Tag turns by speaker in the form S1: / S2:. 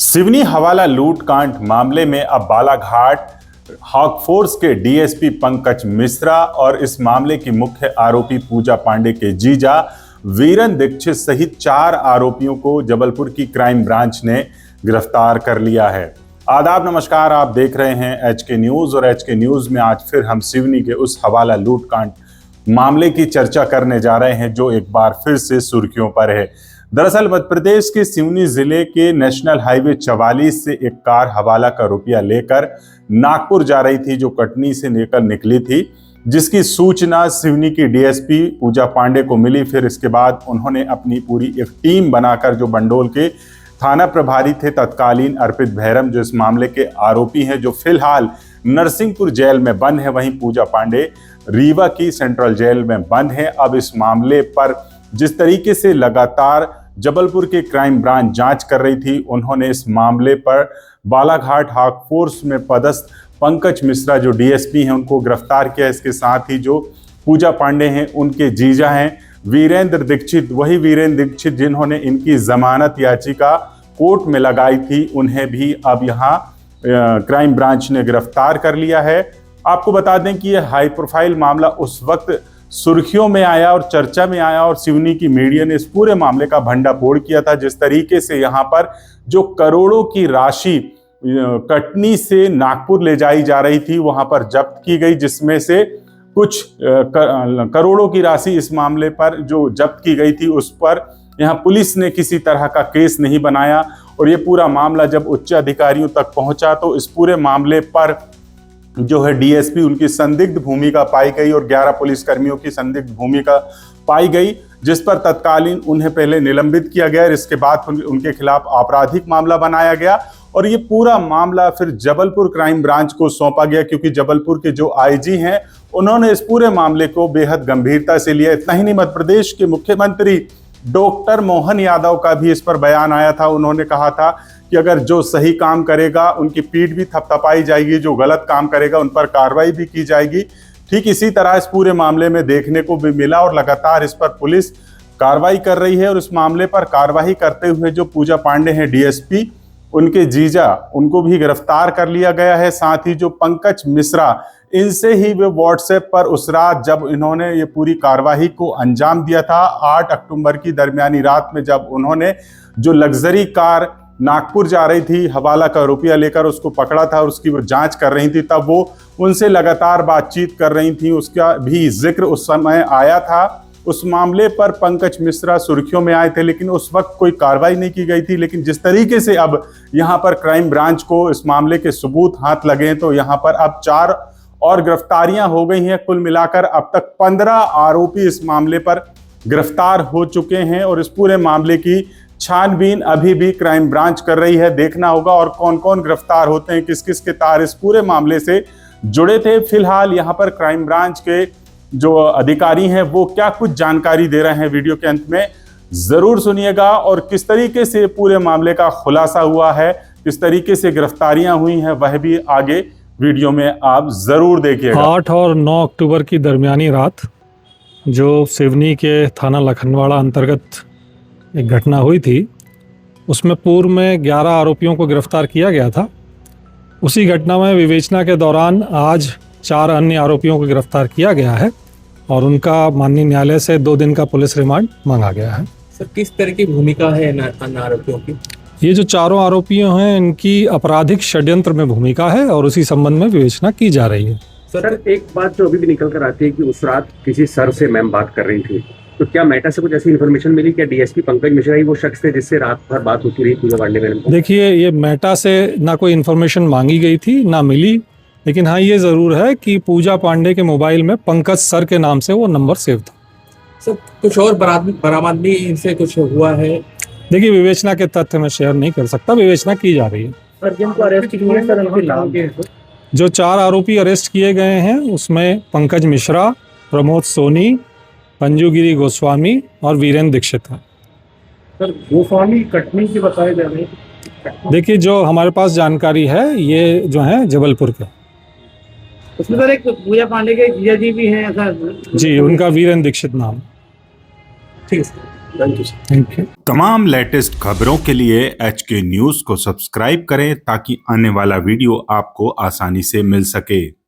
S1: सिवनी हवाला लूट कांड मामले में अब बालाघाट हॉकफोर्स के डीएसपी पंकज मिश्रा और इस मामले की मुख्य आरोपी पूजा पांडे के जीजा वीरेन दीक्षित सहित 4 आरोपियों को जबलपुर की क्राइम ब्रांच ने गिरफ्तार कर लिया है। आदाब नमस्कार, आप देख रहे हैं एचके न्यूज और एचके न्यूज में आज फिर हम सिवनी के उस हवाला लूट कांड मामले की चर्चा करने जा रहे हैं जो एक बार फिर से सुर्खियों पर है। दरअसल मध्य प्रदेश के सिवनी जिले के नेशनल हाईवे 44 से एक कार हवाला का रुपया लेकर नागपुर जा रही थी जो कटनी से लेकर निकली थी, जिसकी सूचना सिवनी की डीएसपी पूजा पांडे को मिली। फिर इसके बाद उन्होंने अपनी पूरी एक टीम बनाकर जो बंडोल के थाना प्रभारी थे तत्कालीन अर्पित भैरम, जो इस मामले के आरोपी हैं, जो फिलहाल नरसिंहपुर जेल में बंद है, वहीं पूजा पांडे रीवा की सेंट्रल जेल में बंद है। अब इस मामले पर जिस तरीके से लगातार जबलपुर के क्राइम ब्रांच जांच कर रही थी, उन्होंने इस मामले पर बालाघाट हॉकफोर्स में पदस्थ पंकज मिश्रा जो डीएसपी हैं उनको गिरफ्तार किया। इसके साथ ही जो पूजा पांडे हैं उनके जीजा हैं वीरेंद्र दीक्षित, वही वीरेंद्र दीक्षित जिन्होंने इनकी जमानत याचिका कोर्ट में लगाई थी, उन्हें भी अब यहाँ क्राइम ब्रांच ने गिरफ्तार कर लिया है। आपको बता दें कि यह हाई प्रोफाइल मामला उस वक्त सुर्खियों में आया और चर्चा में आया और सिवनी की मीडिया ने इस पूरे मामले का भंडाफोड़ किया था। जिस तरीके से यहाँ पर जो करोड़ों की राशि कटनी से नागपुर ले जाई जा रही थी वहां पर जब्त की गई, जिसमें से कुछ करोड़ों की राशि इस मामले पर जो जब्त की गई थी उस पर यहाँ पुलिस ने किसी तरह का केस नहीं बनाया। और ये पूरा मामला जब उच्च अधिकारियों तक पहुंचा तो इस पूरे मामले पर जो है डीएसपी उनकी संदिग्ध भूमिका पाई गई और 11 पुलिसकर्मियों की संदिग्ध भूमिका पाई गई, जिस पर तत्कालीन उन्हें पहले निलंबित किया गया। इसके बाद उनके खिलाफ आपराधिक मामला बनाया गया और ये पूरा मामला फिर जबलपुर क्राइम ब्रांच को सौंपा गया, क्योंकि जबलपुर के जो आईजी हैं उन्होंने इस पूरे मामले को बेहद गंभीरता से लिया। इतना ही नहीं, मध्य प्रदेश के मुख्यमंत्री डॉक्टर मोहन यादव का भी इस पर बयान आया था। उन्होंने कहा था कि अगर जो सही काम करेगा उनकी पीठ भी थपथपाई जाएगी, जो गलत काम करेगा उन पर कार्रवाई भी की जाएगी। ठीक इसी तरह इस पूरे मामले में देखने को भी मिला और लगातार इस पर पुलिस कार्रवाई कर रही है। और इस मामले पर कार्रवाई करते हुए जो पूजा पांडे हैं डीएसपी, उनके जीजा, उनको भी गिरफ्तार कर लिया गया है। साथ ही जो पंकज मिश्रा, इनसे ही वे व्हाट्सएप पर उस रात जब इन्होंने ये पूरी कार्रवाई को अंजाम दिया था 8 अक्टूबर की दरमियानी रात में, जब उन्होंने जो लग्जरी कार नागपुर जा रही थी हवाला का रुपया लेकर उसको पकड़ा था और उसकी वो जांच कर रही थी, तब वो उनसे लगातार बातचीत कर रही थी, उसका भी जिक्र उस समय आया था। उस मामले पर पंकज मिश्रा सुर्खियों में आए थे, लेकिन उस वक्त कोई कार्रवाई नहीं की गई थी। लेकिन जिस तरीके से अब यहाँ पर क्राइम ब्रांच को इस मामले के सबूत हाथ लगे हैं, तो यहाँ पर अब 4 और गिरफ्तारियां हो गई हैं। कुल मिलाकर अब तक 15 आरोपी इस मामले पर गिरफ्तार हो चुके हैं और इस पूरे मामले की छानबीन अभी भी क्राइम ब्रांच कर रही है। देखना होगा और कौन कौन गिरफ्तार होते हैं, किस किस के तार इस पूरे मामले से जुड़े थे। फिलहाल यहाँ पर क्राइम ब्रांच के जो अधिकारी हैं वो क्या कुछ जानकारी दे रहे हैं, वीडियो के अंत में जरूर सुनिएगा। और किस तरीके से पूरे मामले का खुलासा हुआ है, किस तरीके से गिरफ्तारियां हुई हैं, वह भी आगे वीडियो में आप जरूर देखिएगा।
S2: 8 और 9 अक्टूबर की दरमियानी रात जो सिवनी के थाना लखनवाड़ा अंतर्गत एक घटना हुई थी, उसमें पूर्व में 11 आरोपियों को गिरफ्तार किया गया था। उसी घटना में विवेचना के दौरान आज 4 अन्य आरोपियों को गिरफ्तार किया गया है और उनका माननीय न्यायालय से 2 दिन का पुलिस रिमांड मांगा गया है।
S3: सर, किस तरह की भूमिका है अन्य आरोपियों की?
S2: ये जो 4 आरोपियों हैं इनकी आपराधिक षड्यंत्र में भूमिका है और उसी संबंध में विवेचना की जा रही है।
S4: सर, एक बात जो अभी भी निकल कर आती है कि उस रात किसी सर से मैम बात कर रही थी, तो क्या मेटा से कुछ ऐसी इन्फॉर्मेशन मिली? क्या डीएसपी पंकज मिश्रा ही वो शख्स थे जिससे रात भर बात होती रही पूजा पांडे मैडम?
S2: देखिए, ये मेटा से ना कोई इन्फॉर्मेशन मांगी गई थी ना मिली, लेकिन हाँ ये ज़रूर है कि पूजा पांडे के मोबाइल में पंकज सर के नाम से वो नंबर सेव था।
S3: सर, कुछ और बरामद भी इनसे कुछ हुआ है?
S2: देखिए, विवेचना के तथ्य मैं शेयर नहीं कर सकता, विवेचना की जा रही है।
S4: सर, जिनको अरेस्ट किए हैं सर, उनके नाम के
S2: जो 4 आरोपी अरेस्ट किए गए हैं उसमें पंकज मिश्रा, प्रमोद सोनी, पंजुगिरी गोस्वामी और वीरेंद्र दीक्षित है।
S4: सर, गोस्वामी कटनी के बताए जा रहे हैं।
S2: देखिए, जो हमारे पास जानकारी है ये जो है जबलपुर के।
S4: उसमें सर एक पूजा पांडे के जीजा जी भी हैं ऐसा?
S2: जी, उनका वीरेंद्र दीक्षित नाम।
S3: ठीक है। Thank you sir.
S2: Thank you.
S1: तमाम लेटेस्ट खबरों के लिए HK न्यूज को सब्सक्राइब करें ताकि आने वाला वीडियो आपको आसानी से मिल सके।